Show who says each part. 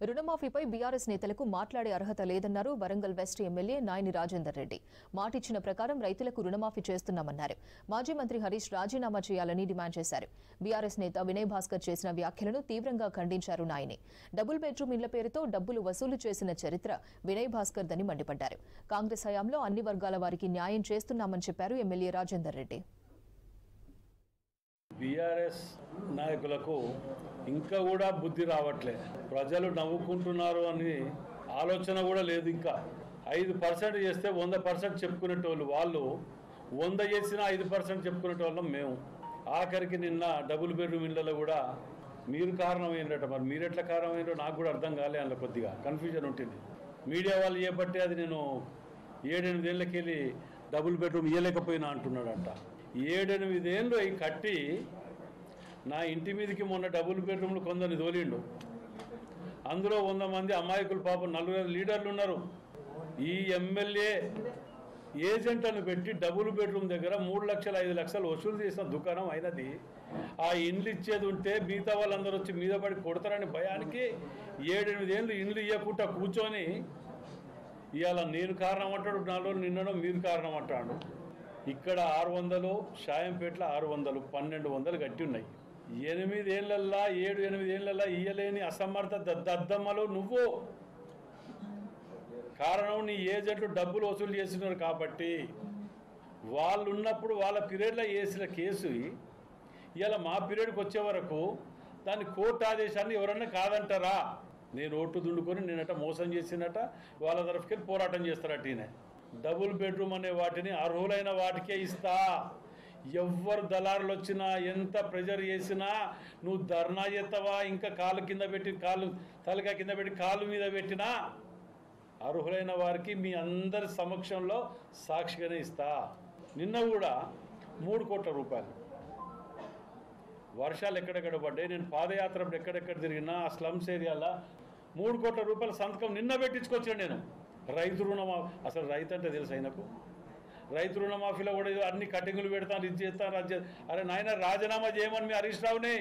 Speaker 1: రుణమాఫీపై BRS నేతలకు మాట్లాడే అర్హత లేదన్నారు వరంగల్ వెస్ట్ ఎమ్మెల్యే నాయని రాజేందర్ రెడ్డి. మాటిచ్చిన ప్రకారం రైతులకు రుణమాఫీ చేస్తున్నామన్నారు. మాజీ మంత్రి హరీష్ రాజీనామా చేయాలని డిమాండ్ చేశారు. బీఆర్ఎస్ నేత వినయ్ భాస్కర్ చేసిన వ్యాఖ్యలను తీవ్రంగా ఖండించారు నాయని. డబుల్ బెడ్రూమ్ ఇళ్ల పేరుతో డబ్బులు వసూలు చేసిన చరిత్ర వినయ్ భాస్కర్ దని మండిపడ్డారు. కాంగ్రెస్ హయాంలో అన్ని వర్గాల వారికి న్యాయం చేస్తున్నామని చెప్పారు ఎమ్మెల్యే రాజేందర్ రెడ్డి.
Speaker 2: బీఆర్ఎస్ నాయకులకు ఇంకా కూడా బుద్ధి రావట్లే. ప్రజలు నవ్వుకుంటున్నారు అని ఆలోచన కూడా లేదు. ఇంకా 5% చేస్తే 100% చెప్పుకునేటోళ్ళు వాళ్ళు, 100 చేసినా 5% చెప్పుకునేటోళ్ళం మేము. ఆఖరికి నిన్న డబుల్ బెడ్రూమ్ ఇళ్లలో కూడా మీరు కారణమైనట. మరి మీరెట్లా కారణమైనో నాకు కూడా అర్థం కాలే. అందులో కొద్దిగా కన్ఫ్యూజన్ ఉంటుంది. మీడియా వాళ్ళు చేపట్టి అది నేను 7-8 ఏళ్ళకి వెళ్ళి డబుల్ బెడ్రూమ్ ఇవ్వలేకపోయినా అంటున్నాడంట. 7-8 ఏళ్ళు అవి కట్టి నా ఇంటి మీదకి మొన్న డబుల్ బెడ్రూమ్లు కొందరిని తోలిండు. అందులో 100 మంది అమాయకులు, పాపం 4 లీడర్లు ఉన్నారు. ఈ ఎమ్మెల్యే ఏజెంట్లను పెట్టి డబుల్ బెడ్రూమ్ దగ్గర 3 లక్షలు 5 లక్షలు వసూలు చేసిన దుకాణం అయినది. ఆ ఇండ్లు ఇచ్చేది ఉంటే మిగతా వాళ్ళందరూ వచ్చి మీద పడి కొడతారని భయానికి 7-8 ఏళ్ళు ఇండ్లు ఇవ్వకుండా కూర్చొని ఇవాళ నేను కారణం అంటాడు, 4 రోజులు నిన్ననో మీరు కారణం అంటాడు. ఇక్కడ 600, షాయంపేటలో 600, 1200 కట్టి ఉన్నాయి. 8 ఏళ్ళల్లా 7-8 ఏళ్ళల్లా ఇయ్యలేని అసమర్థ దద్దమ్మలు నువ్వు. కారణం నీ ఏజెంట్లు డబ్బులు వసూలు చేస్తున్నారు కాబట్టి. వాళ్ళు ఉన్నప్పుడు వాళ్ళ పీరియడ్లో వేసిన కేసు ఇవాళ మా పీరియడ్కి వచ్చే వరకు దాని కోర్టు ఆదేశాన్ని ఎవరన్నా కాదంటారా? నేను ఓటు దుండుకొని నేనట మోసం చేసినట వాళ్ళ తరఫుకెళ్ళి పోరాటం చేస్తారట. ఈయన డబుల్ బెడ్రూమ్ అనే వాటిని అర్హులైన వాటికే ఇస్తా. ఎవ్వరు దళారులు వచ్చినా ఎంత ప్రెజర్ చేసినా నువ్వు ధర్నా చేస్తావా, ఇంకా కాలు కింద పెట్టి తలకాయ కింద పెట్టి కాలు మీద పెట్టినా అర్హులైన వారికి మీ అందరి సమక్షంలో సాక్షిగానే ఇస్తా. నిన్న కూడా 3 కోట్ల రూపాయలు వర్షాలు ఎక్కడెక్కడ పడ్డాయి. నేను పాదయాత్ర ఎక్కడెక్కడ తిరిగినా ఆ స్లమ్స్ ఏరియాలో 3 కోట్ల రూపాయల సంతకం నిన్న పెట్టించుకొచ్చాను నేను. రైతు రుణమాఫీ, అసలు రైతు అంటే తెలుసు ఆయనకు. రైతు రుణమాఫీలో కూడా అన్ని కటింగులు పెడతాను, ఇది చేస్తాను, అది చేస్తాను. అరే నాయన రాజీనామా చేయమని మీ హరీష్ రావుని